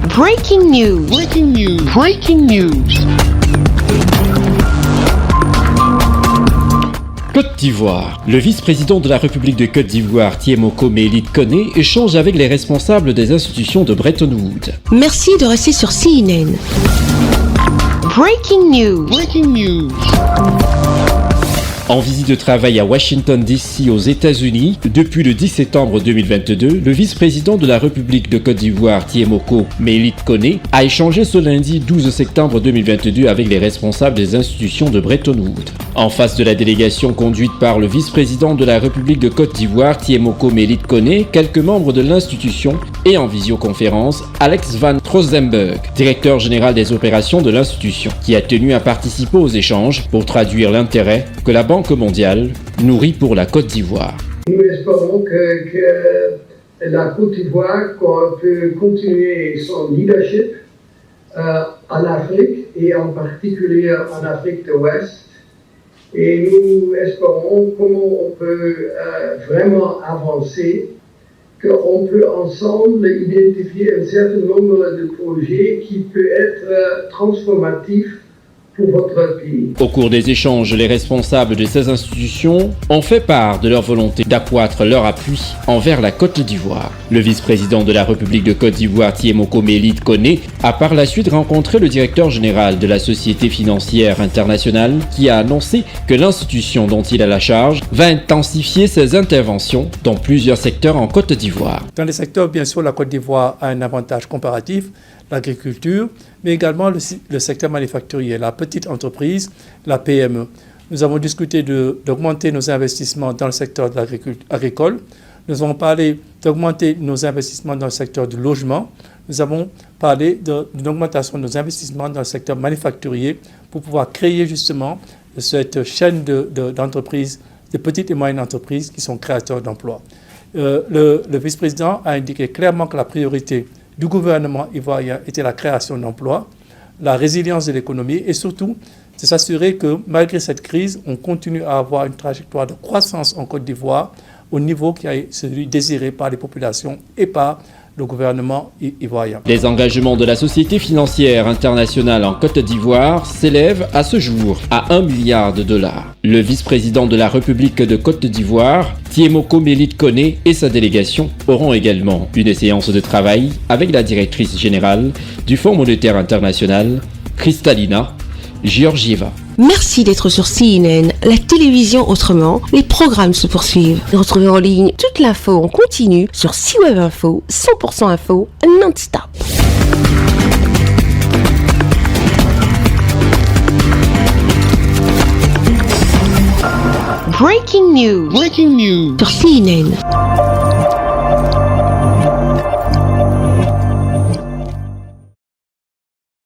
Breaking news. Breaking news. Breaking news. Côte d'Ivoire. Le vice-président de la République de Côte d'Ivoire, Thiemoko Mélit Koné, échange avec les responsables des institutions de Bretton Woods. Merci de rester sur CNN. Breaking news. Breaking news. En visite de travail à Washington DC aux États-Unis, depuis le 10 septembre 2022, le vice-président de la République de Côte d'Ivoire, Thiemoko Mélit Koné, a échangé ce lundi 12 septembre 2022 avec les responsables des institutions de Bretton Woods. En face de la délégation conduite par le vice-président de la République de Côte d'Ivoire, Thiemoko Mélit Koné, quelques membres de l'institution et en visioconférence, Alex Van Trotzenberg, directeur général des opérations de l'institution, qui a tenu à participer aux échanges pour traduire l'intérêt que la Banque mondiale nourrit pour la Côte d'Ivoire. Nous espérons que la Côte d'Ivoire peut continuer son leadership en Afrique et en particulier en Afrique de l'Ouest. Et nous espérons comment on peut vraiment avancer, qu'on peut ensemble identifier un certain nombre de projets qui peuvent être transformatifs pour votre pays. Au cours des échanges, les responsables de ces institutions ont fait part de leur volonté d'accroître leur appui envers la Côte d'Ivoire. Le vice-président de la République de Côte d'Ivoire, Thiemoko Mélit Koné, a par la suite rencontré le directeur général de la Société financière internationale qui a annoncé que l'institution dont il a la charge va intensifier ses interventions dans plusieurs secteurs en Côte d'Ivoire. Dans les secteurs, bien sûr, la Côte d'Ivoire a un avantage comparatif, l'agriculture, mais également le secteur manufacturier, la petite entreprise, la PME. Nous avons discuté d'augmenter nos investissements dans le secteur de agricole. Nous avons parlé d'augmenter nos investissements dans le secteur du logement. Nous avons parlé d'une augmentation de nos investissements dans le secteur manufacturier pour pouvoir créer justement cette chaîne d'entreprises, de petites et moyennes entreprises qui sont créateurs d'emplois. Le vice-président a indiqué clairement que la priorité du gouvernement ivoirien était la création d'emplois, la résilience de l'économie et surtout de s'assurer que malgré cette crise, on continue à avoir une trajectoire de croissance en Côte d'Ivoire au niveau qui est celui désiré par les populations et par le gouvernement ivoirien. Les engagements de la Société financière internationale en Côte d'Ivoire s'élèvent à ce jour à 1 milliard de dollars. Le vice-président de la République de Côte d'Ivoire, Thiemoko Mélit Koné et sa délégation auront également une séance de travail avec la directrice générale du Fonds monétaire international, Kristalina Georgieva. Merci d'être sur CNN, la télévision autrement. Les programmes se poursuivent. Retrouvez en ligne toute l'info en continu sur C-Web Info, 100% info, non-stop. Breaking news. Breaking news. Sur CNN.